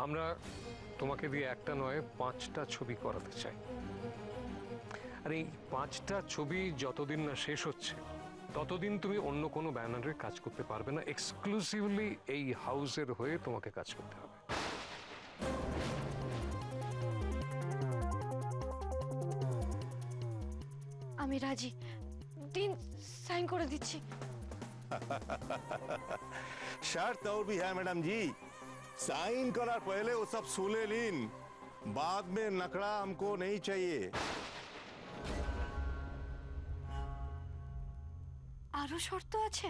আমরা তোমাকে দিয়ে একটা নয় 5টা ছবি করাতে চাই। আর এই 5টা ছবি যতদিন না শেষ হচ্ছে ততদিন তুমি অন্য কোনো ব্যানারে কাজ করতে পারবে না। এক্সক্লুসিভলি এই হাউসের হয়ে তোমাকে কাজ করতে হবে। আমি রাজি, দিন সাইন করে দিচ্ছি। शर्त और भी है मैडम जी, साइन करार पहले वो सब सुले लीन, बाद में नकड़ा हमको नहीं चाहिए। আরো শর্ত আছে?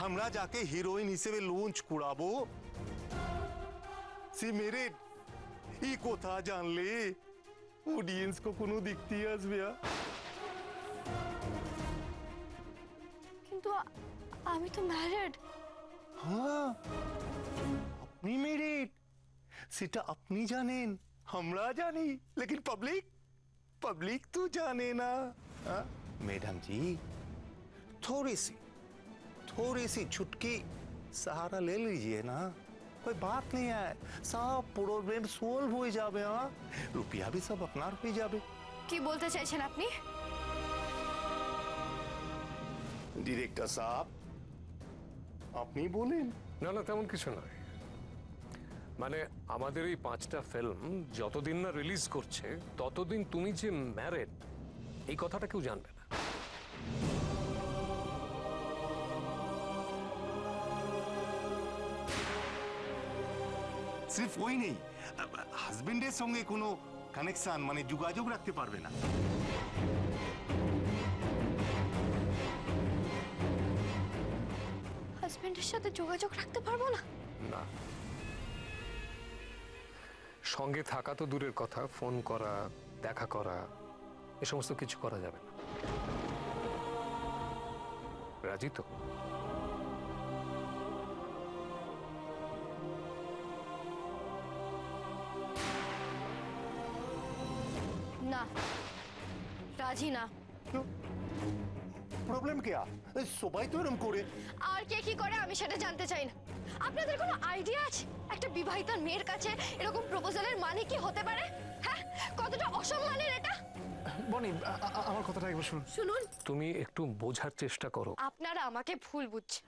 हमरा जाके हीरोइन हिसेबे लॉन्च कुड़ाबो सी मेरे ई कोथा जानले ऑडियंस को कोनो दिखती आसबे। কিন্তু আমি তো ম্যারিড। हाँ अपनी मेरिट सेटा अपनी जानेन हमरा जानी, लेकिन पब्लिक पब्लिक तो जाने ना। हाँ? मैडम जी थोड़ी सी छुटकी सहारा ले लीजिए ना, कोई बात नहीं है, सब प्रॉब्लम सॉल्व हो जावे। हाँ रुपया भी सब अपना हो जावे। কি বলতে চাইছেন আপনি? ডিরেক্টর সাহেব আপনি বলেন। না না, তেমন কিছু নয়। মানে আমাদের এই 5টা ফিল্ম যতদিন না রিলিজ করছে ততদিন তুমি যে ম্যারেড এই কথাটা কেউ জানবে না। सिर्फ वही नहीं, হাজবেন্ডের সঙ্গে কোনো কানেকশন মানে যোগাযোগ রাখতে পারবে না। হাজবেন্ডের সাথে যোগাযোগ রাখতে পারবো না? না, সঙ্গে থাকা তো দূরের কথা, ফোন করা, দেখা করা এ সমস্ত কিছু করা যাবে না। রাজি তো? না, রাজি না। প্রবলেম কি? সবাই তো এরকম করে। আর কে কি করে আমি সেটা জানতে চাই না। আপনাদের কোনো আইডিয়া আছে একটা বিবাহিত মেয়ের কাছে এরকম প্রপোজালের মানে কি হতে পারে? হ্যাঁ, কতটা অসম্মানের এটা। বনি আমার কথাটা একবার শুনুন। শুনুন, তুমি একটু বোঝার চেষ্টা করো। আপনারা আমাকে ভুল বুঝছেন।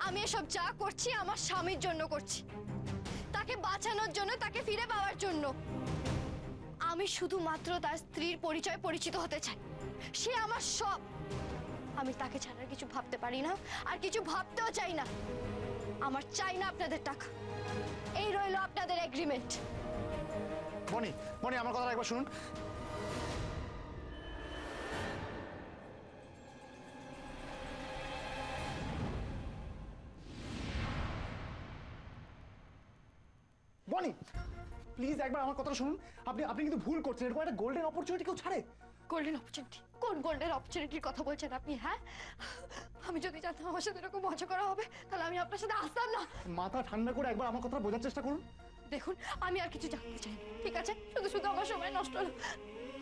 আমি এসব যা করছি আমার স্বামীর জন্য করছি, তাকে বাঁচানোর জন্য, তাকে ফিরে পাওয়ার জন্য। আমি শুধুমাত্র তার স্ত্রীর পরিচয় পরিচিত হতে চাই, সে আমার সব। আমি তাকে ছাড়া কিছু ভাবতে পারি না, আর কিছু ভাবতেও চাই না। আমার চাই না আপনাদের টাকা। এই রইল আপনাদের এগ্রিমেন্ট। বনি বনি আমার কথাটা একবার শুনুন। বনি প্লিজ একবার আমার কথাটা শুনুন। আপনি কিন্তু ভুল করছেন। এরকম একটা গোল্ডেন অপরচুনিটি কেউ ছাড়ে? Golden opportunity? কোন গোল্ডেন অপরচুনিটির কথা বলছেন আপনি? হ্যাঁ, আমি যদি জানতাম আমার সাথে এরকম মজা করা হবে তাহলে আমি আপনার সাথে আসতাম না। মাথা ঠান্ডা করে একবার আমার কথা বোঝার চেষ্টা করুন। দেখুন, আমি আর কিছু জানতে চাই, ঠিক আছে? শুধু শুধু আমার সময় নষ্ট হলো।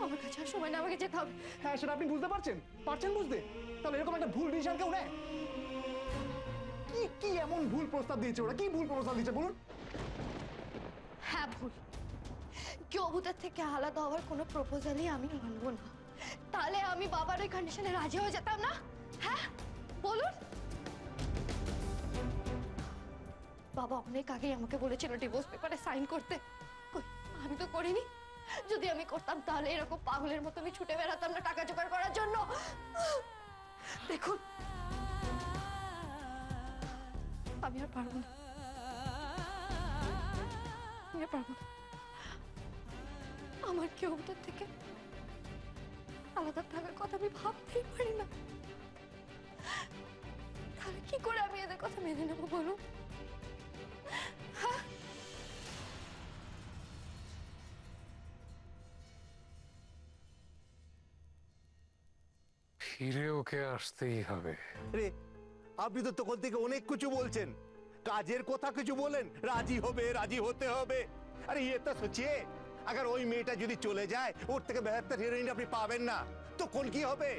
আমার কাছে আর সময় না, আমাকে যেতে হবে। হ্যাঁ সেটা আপনি বুঝতে পারছেন বুঝতে? তাহলে এরকম একটা ভুল ডিসিশন কেউ নেয়? কি কি এমন ভুল প্রস্তাব দিয়েছে ওরা? কি ভুল প্রস্তাব দিয়েছে বলুন? হ্যাঁ ভুল। কেউ ভূতের থেকে আলাদা হওয়ার কোনো প্রপোজালই আমি মানবো না। তাহলে আমি বাবার ওই কন্ডিশনে রাজি হয়ে যেতাম না? হ্যাঁ বলুন। বাবা অনেক আগেই আমাকে বলেছিল ডিভোর্স পেপারে সাইন করতে। কই, আমি তো করিনি। যদি আমি করতাম তাহলে এরকম পাগলের মতো আমি ছুটে বেড়াতাম না টাকা জোগাড় করার জন্য। দেখুন, আমি আর পারবো না, আমি আর পারবো না। আমার কেউ ওদের থেকে আলাদা থাকার কথা আমি ভাবতেই পারি না। তাহলে কি করে আমি এদের কথা মেনে নেবো বলুন? ফিরে ওকে আসতেই হবে। রে আপনি তো তখন থেকে অনেক কিছু বলছেন, কাজের কথা কিছু বলেন, রাজি হবে, রাজি হতে হবে। আরে ये तो सोचिए, अगर ওই মেয়েটা যদি চলে যায়, ওর থেকে বেহতর হিরোইন আপনি পাবেন না, তো কোন কি হবে?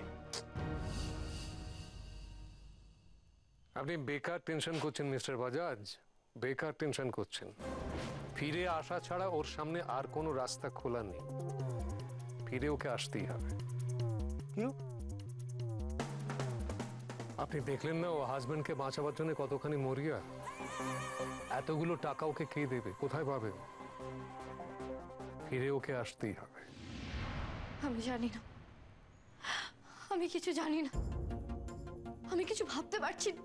আপনি বেকার টেনশন করছেন মিস্টার বাজাজ। বেকার টেনশন করছেন। ফিরে আসা ছাড়া ওর সামনে আর কোনো রাস্তা খোলা নেই। ফিরে ওকে আসতেই হবে। কি? আপনি দেখলেন না ও হাজবেন্ডকে বাঁচাবার জন্য কতখানি মরিয়া? এতগুলো টাকা ওকে কে দেবে, কোথায় পাবে? ফিরে ওকে আসতেই হবে। আমি জানি না, আমি কিছু জানি না, আমি কিছু ভাবতে পারছি না।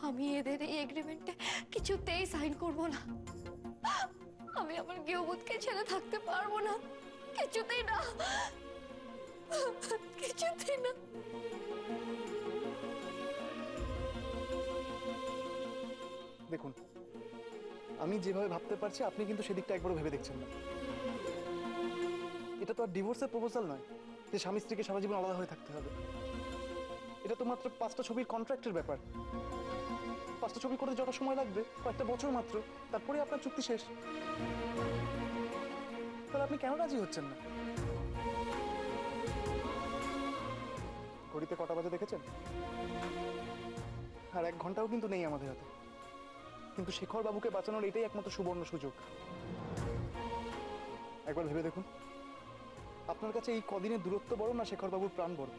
আমি এদের এই এগ্রিমেন্টে কিছুতেই সাইন করব না। আমি আমার গৃহবধূকে ছেড়ে থাকতে পারবো না, কিছুতেই না, কিছুতেই না। দেখুন, আমি যেভাবে ভাবতে পারছি আপনি কিন্তু সেদিকটা একবারও ভেবে দেখছেন না। এটা তো আর ডিভোর্সের প্রপোজাল নয় যে স্বামী স্ত্রীকে সারা জীবন আলাদা হয়ে থাকতে হবে। এটা তো মাত্র 5টা ছবির কন্ট্রাক্টের ব্যাপার। 5টা ছবি করতে যত সময় লাগবে, কয়েকটা বছর মাত্র, তারপরে আপনার চুক্তি শেষ। তাহলে আপনি কেন রাজি হচ্ছেন না? ঘড়িতে কটা বাজে দেখেছেন? আর 1 ঘন্টাও কিন্তু নেই আমাদের হাতে। কিন্তু শেখর বাবুকে বাঁচানোর এটাই একমাত্র সুবর্ণ সুযোগ। একবার ভেবে দেখুন, আপনার কাছে এই কদিনের দূরত্ব বড় না শেখর বাবুর প্রাণ বড়?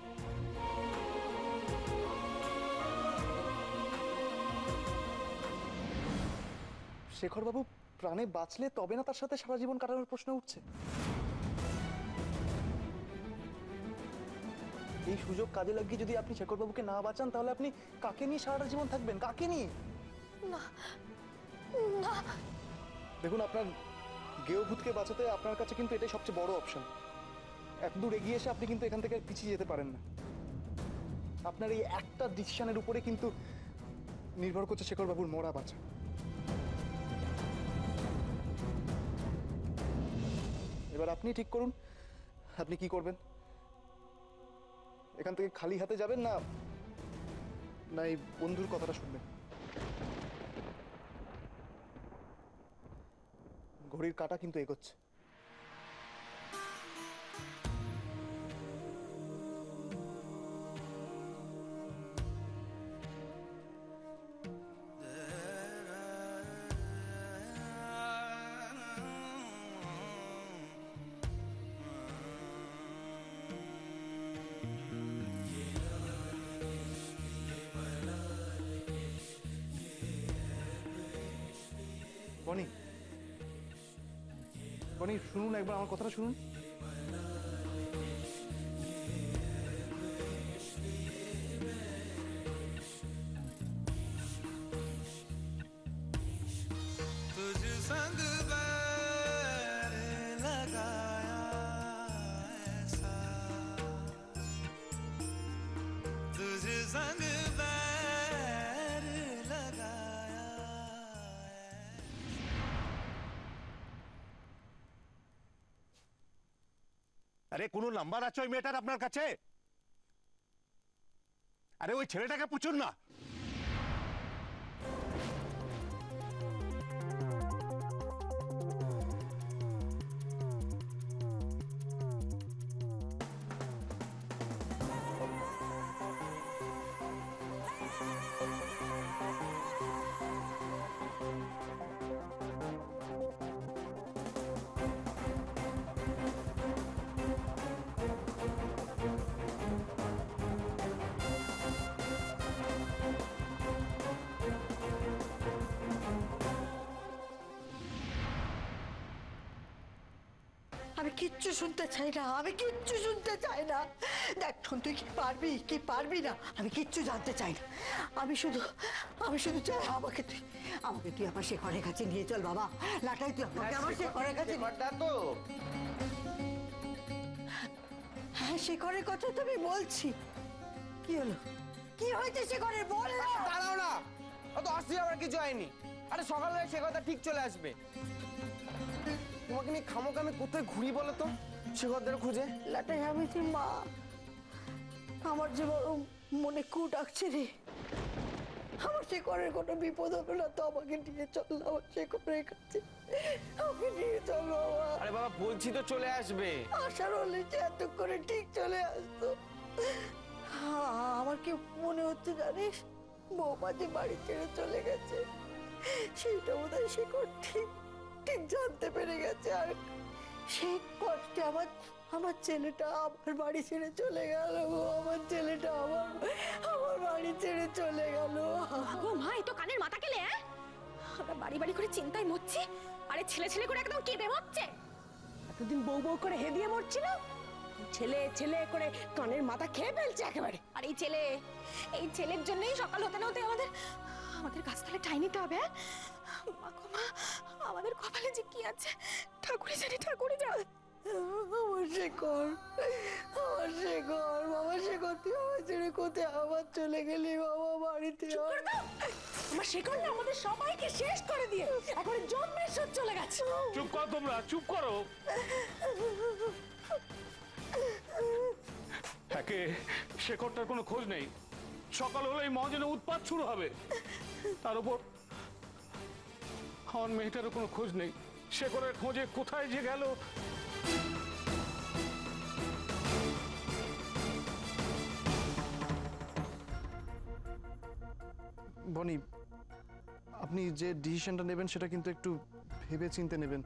শেখর বাবু প্রাণে বাঁচলে তবে না তার সাথে সারা জীবন কাটানোর প্রশ্ন উঠছে। এই সুযোগ কাজে লাগিয়ে যদি আপনি শেখর বাবুকে না বাঁচান, তাহলে আপনি কাকে নিয়ে সারাটা জীবন থাকবেন? কাকে নিয়ে? না, না। দেখুন, আপনার গেয়ভূতকে বাঁচাতে আপনার কাছে কিন্তু এটাই সবচেয়ে বড় অপশন। এত দূর এগিয়ে এসে আপনি কিন্তু এখান থেকে পিছিয়ে যেতে পারেন না। আপনার এই একটা ডিসিশনের উপরে কিন্তু নির্ভর করছে শেখর বাবুর মরা বাঁচা। এবার আপনি ঠিক করুন আপনি কি করবেন। এখান থেকে খালি হাতে যাবেন না না এই বন্ধুর কথাটা শুনবেন? ঘড়ির কাঁটা কিন্তু এগোচ্ছে। বনি, বনি শুনুন, একবার আমার কথাটা শুনুন। तुझ संग बैर लगाया ऐसा, तुझ संग बैर लगाया। আরে কোনো নাম্বার আছে ওই মেয়েটার আপনার কাছে? আরে ওই ছেলেটাকে পুছুন না। আমি কিচ্ছু শুনতে চাই না, আমি কিচ্ছু শুনতে চাই না। দেখ শোন, তুই কি পারবি না, আমি কিচ্ছু জানতে চাই না। আমি শুধু চাই আমাকে তুই আমার শেখরের কাছে নিয়ে চল বাবা। লাটাই তুই আমাকে আমার শেখরের কাছে তো হ্যাঁ, শেখরের কথা তো আমি বলছি। কি হলো, কি হয়েছে শেখরের, বল না। দাঁড়াও না, অত অস্থির আবার কিছু হয়নি। আরে সকালবেলা সে কথা ঠিক চলে আসবে। তোমাকে নিয়ে খামোকা আমি কোথায় ঘুরি বলো তো শেখরদের খুঁজে? লাটাই আমি যে মা, আমার যে বড় মনে কু ডাকছে রে। আমার শেখরের কোনো বিপদ হলো না তো আমাকে নিয়ে চল আমার শেখরের কাছে, আমাকে নিয়ে চলো বাবা। আরে বাবা বলছি তো চলে আসবে। আসার হলে যে এত করে ঠিক চলে আসতো। আমার কি মনে হচ্ছে জানিস, বৌমা যে বাড়ি ছেড়ে চলে গেছে, সেইটা বোধহয় শেখর ঠিক ঠিক জানতে পেরে গেছে। আর সেই কষ্টে আমার আমার ছেলেটা আমার বাড়ি ছেড়ে চলে গেল গো। আমার ছেলেটা আমার বাড়ি ছেড়ে চলে গেল। গো মা, এই তো কানের মাথা কেলে। আমরা বাড়ি বাড়ি করে চিন্তায় মরছি, আরে ছেলে ছেলে করে একদম কেঁদে মরছে। এতদিন বউ বউ করে হেদিয়ে মরছিল, ছেলে ছেলে করে কানের মাথা খেয়ে ফেলছে একেবারে। আর এই ছেলের জন্যই সকাল হতে না হতে আমাদের গাছতলায় ঠাই নিতে হবে। মা গো মা, আমাদের কপালে যে কি আছে ঠাকুরই জানে, ঠাকুরই জানে। আমার শেখর, আমার শেখর, বাবা শেখর, তুই আমার ছেড়ে কোথায় আবার চলে গেলি বাবা বাড়িতে? আমার শেখর না আমাদের সবাইকে শেষ করে দিয়ে এখন জন্মের শোধ চলে গেছে। চুপ করো তোমরা, চুপ করো। একে শেখরটার কোনো খোঁজ নেই, সকাল হলেই মহাজনে উৎপাত শুরু হবে। তার উপর আমার মেয়েটারও কোনো খোঁজ নেই, শেখরের খোঁজে কোথায় যে গেল। বনি, আপনি যে ডিসিশনটা নেবেন সেটা কিন্তু একটু ভেবে চিন্তে নেবেন,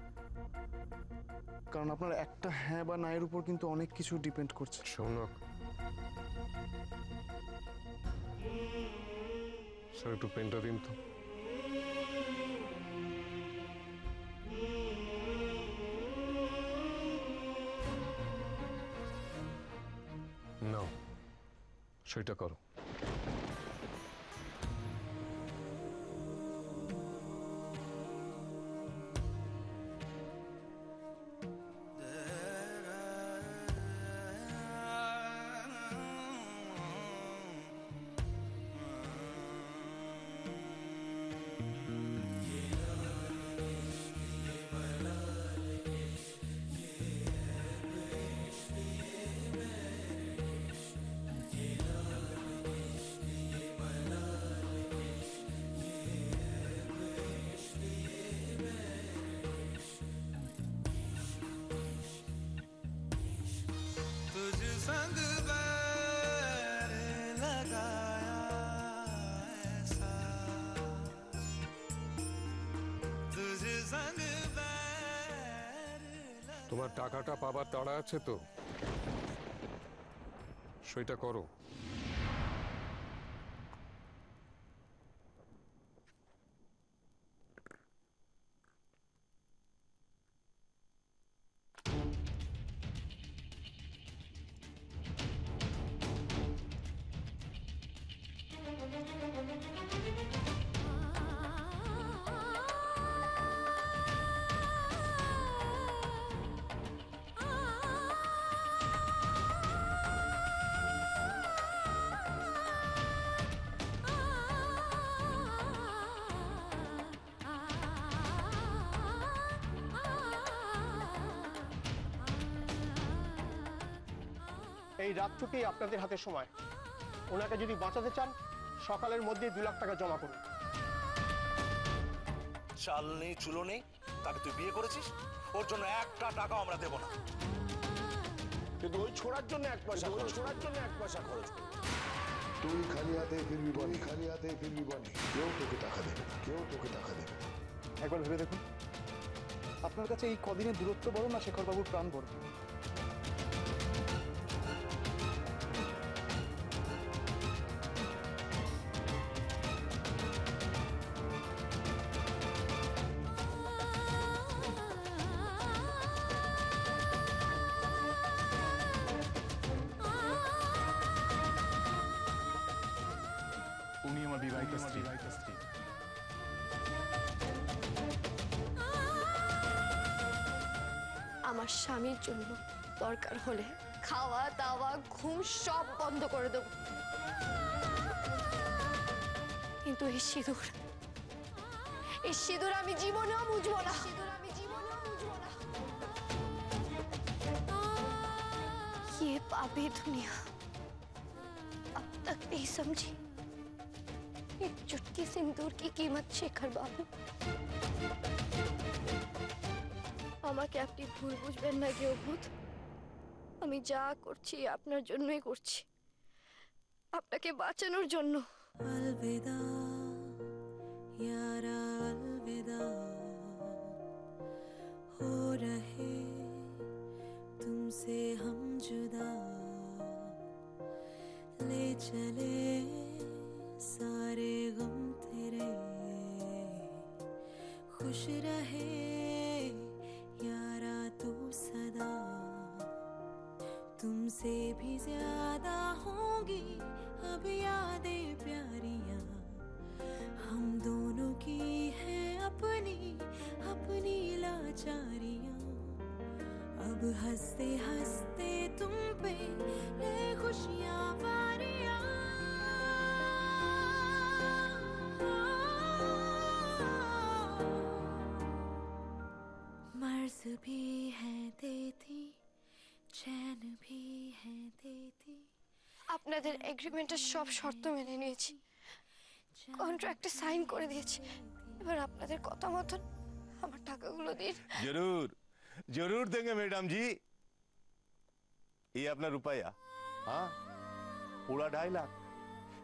কারণ আপনার একটা হ্যাঁ বা না এর উপর কিন্তু অনেক কিছু ডিপেন্ড করছে। শৌনক, স্যার একটু পেনটা দিন তো। নাও, সেটা করো। তোমার টাকাটা পাবার তাড়া আছে তো, সেটা করো। এই রাতটুকুই আপনাদের হাতে সময়। ওনাকে যদি বাঁচাতে চান সকালের মধ্যে 2 লাখ টাকা জমা করুন। চাল নেই চুলো নেই, তাকে তুই বিয়ে করেছিস, ওর জন্য একটা টাকা আমরা দেব না। কিন্তু ওই ছোড়ার জন্য 1 পয়সা খরচ করবি। তুই খালি হাতে ফিরবি বনি, খালি হাতে ফিরবি বনি। কেউ তোকে টাকা দেবে না, কেউ তোকে টাকা দেবে না। একবার ভেবে দেখুন, আপনার কাছে এই কদিনের দূরত্ব বড় না শেখরবাবুর প্রাণ বড়? উনি আমার বিবাহিত স্ত্রী। আমার স্বামীর জন্য দরকার হলে খাওয়া দাওয়া ঘুম সব বন্ধ করে দেব, কিন্তু এই সিঁদুর আমি জীবনেও বুঝবো না। ये पापी दुनिया अब तक नहीं समझी एक चुटकी सिंदूर की कीमत। शेखर बाबू, আমাকে আপনি ভুল বুঝবেন না গেয়ভূত। আমি যা করছি আপনার জন্যই করছি, আপনাকে বাঁচানোর জন্য। अलविदा यारा अलविदा हो रहे तुमसे हम जुदा ले चले सारे गम तेरे खुश रहे यारा तू सदा तुमसे भी ज्यादा होंगी अब यादें प्यारियां हम दोनों की है अपनी अपनी लाचारियां अब हंसते हंसते तुम पे ले खुशियां वारियां मर्ज भी है देती चैन भी है देती আপনাদের এগ্রিমেন্টের সব শর্ত মেনে নিয়েছি, কন্ট্রাক্টে সাইন করে দিয়েছি। এবার আপনাদের কথা মতন আমার টাকাগুলো দিন। जरूर जरूर देंगे मैडम जी। ये अपना रुपया, हाँ पूरा 2.5 लाख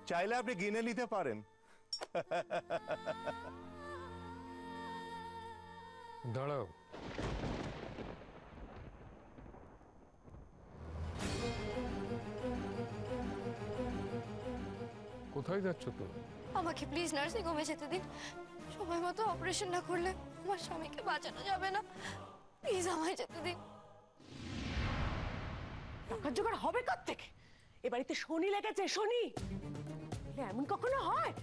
चाइले আপনি কিনে নিতে পারেন। দাঁড়াও, কোথায় যাচ্ছ তুমি? আমাকে প্লিজ নার্সিং হোমে যেতে দিন। সময় মতো অপারেশন না করলে আমার স্বামীকে বাঁচানো যাবে না। প্লিজ আমায় যেতে দিন। টাকার জোগাড় হবে কোথা থেকে? এ বাড়িতে শনি লেগেছে, শনি। এমন কখনো হয়?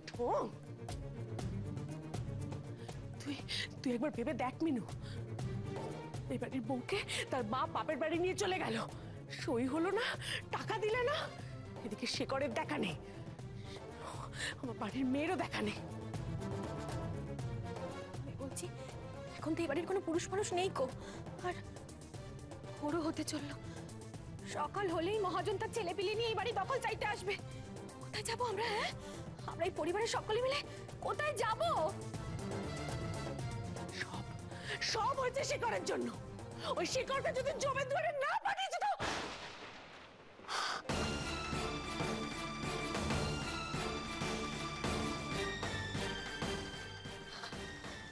ঢং। তুই তুই একবার ভেবে দেখ মিনু, এই বাড়ির বউকে তার বাপ বাপের বাড়ি নিয়ে চলে গেল, সই হলো না, টাকা দিলে না, এদিকে শেখরের দেখা নেই, আমার বাড়ির মেয়েরও দেখা নেই। আমি বলছি এখন তো এই বাড়ির কোনো পুরুষ মানুষ নেই কো, আর বড় হতে চললো, সকাল হলেই মহাজন তার ছেলে পিলে নিয়ে এই বাড়ি দখল চাইতে আসবে। কোথায় যাবো আমরা? হ্যাঁ, আমরা এই পরিবারের সকলে মিলে কোথায় যাব? সব সব হয়েছে শেখরের জন্য। ওই শেখরকে যদি জমের দুয়ারে না পাঠিয়েছে তো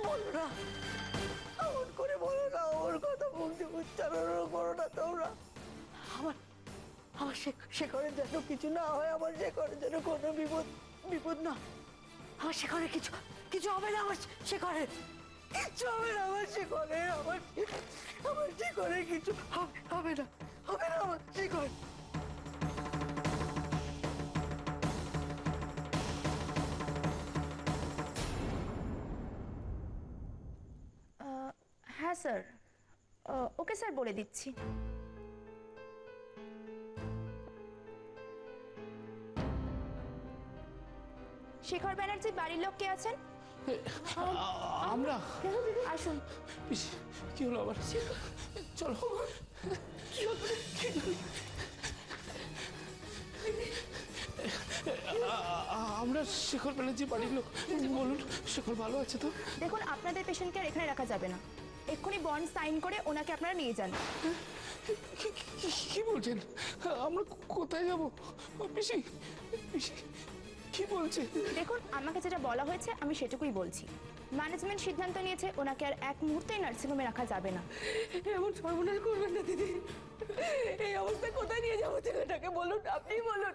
বলো না, এমন করে বলো না, ওর কথা মুখ দিয়ে উচ্চারণ করো না তোমরা। আমার আমার শেখরের যেন কিছু না হয়, আমার শেখরের যেন কোনো বিপদ না। আমার শেখরের কিছু হবে না, আমার শেখরের কিচ্ছু হবে না, আমার শেখরের আমার শেখরের কিছু হবে না, আমার শেখর। হ্যাঁ স্যার, ওকে স্যার বলে দিচ্ছি। শেখর ব্যানার্জি বাড়ির লোক কে আছেন? আমরা। আসুন। কি হলো আবার? চলো। আমরা শেখর ব্যানার্জি বাড়ির লোক। বলুন, শেখর ভালো আছে তো? দেখুন, আপনাদের পেশেন্টকে আর এখানে রাখা যাবে না, এক্ষুনি বন্ড সাইন করে ওনাকে আপনারা নিয়ে যান। কি বলছেন? আমরা কোথায় যাবো? পিসি পিসি কি বলছে? দেখুন, আমাকে যেটা বলা হয়েছে আমি সেটুকুই বলছি। ম্যানেজমেন্ট সিদ্ধান্ত নিয়েছে ওনাকে আর এক মুহূর্তেই নার্সিংহোমে রাখা যাবে না। এমন সর্বনাশ করবেন না দিদি, এই অবস্থায় কোথায় নিয়ে যাবো ছেলেটাকে? বলুন, আপনি বলুন।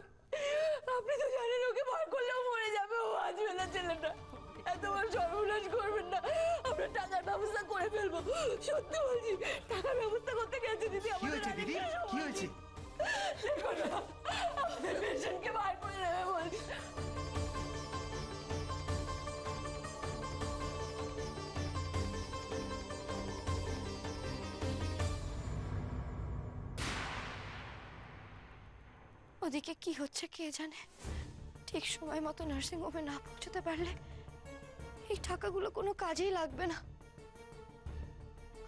আপনি তো জানেন ওকে ভয় করলেও মরে যাবে, ও বাঁচবে না ছেলেটা। এত বড় সর্বনাশ করবেন না, আমরা টাকার ব্যবস্থা করে ফেলবো, সত্যি বলছি। টাকার ব্যবস্থা করতে গেছে দিদি। কি হয়েছে দিদি? কি হয়েছে? দেখো না, আমাদের পেশেন্টকে বার করে নেবে বলছি। ওদিকে কি হচ্ছে কে জানে। ঠিক সময় মতো নার্সিং হোমে না পৌঁছতে পারলে এই টাকাগুলো কোনো কাজেই লাগবে না।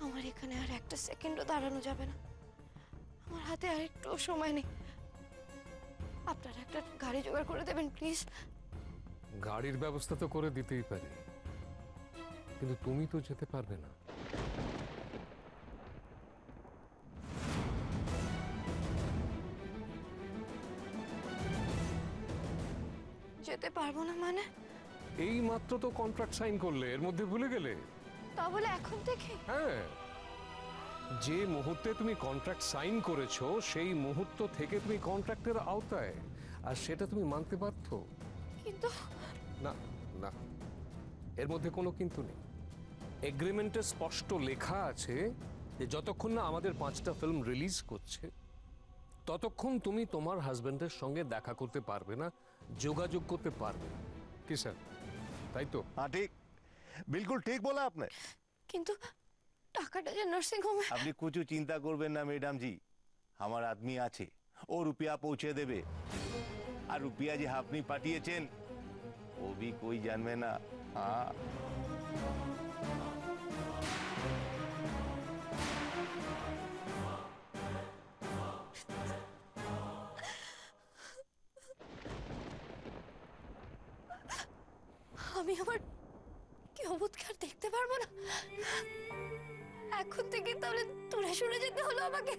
আমার এখানে আর একটা সেকেন্ডও দাঁড়ানো যাবে না, আমার হাতে আর একটু সময় নেই। আপনারা একটা গাড়ি জোগাড় করে দেবেন প্লিজ। গাড়ির ব্যবস্থা তো করে দিতেই পারি, কিন্তু তুমি তো যেতে পারবে না। যেতে পারবো না মানে? এই মাত্র তো কন্ট্রাক্ট সাইন করলে, এর মধ্যে ভুলে গেলে? তা বলে এখন থেকে? হ্যাঁ, যে মুহূর্তে তুমি কন্ট্রাক্ট সাইন করেছো সেই মুহূর্ত থেকে তুমি কন্ট্রাক্টের আওতায়, আর সেটা তুমি মানতে পারত? কিন্তু না না, এর মধ্যে কোনো কিন্তু নেই। এগ্রিমেন্টে স্পষ্ট লেখা আছে যে যতক্ষণ না আমাদের 5টা ফিল্ম রিলিজ করছে ততক্ষণ তুমি তোমার হাজবেন্ডের সঙ্গে দেখা করতে পারবে না, যোগাযোগ করতে পারবে না। কি স্যার, তাই তো? हाँ ठीक, बिल्कुल ठीक बोला आपने। কিন্তু টাকাটা যে নার্সিং হোমে। আপনি কিছু চিন্তা করবেন না ম্যাডাম জি, আমার আদমি আছে, ও রুপিয়া পৌঁছে দেবে। আর রুপিয়া যে আপনি পাঠিয়েছেন ও भी कोई জানবে না। हाँ আমি আমার কেউবুদকে আর দেখতে পারবো না। এখন থেকে তাহলে দূরে সরে যেতে হলো আমাকে।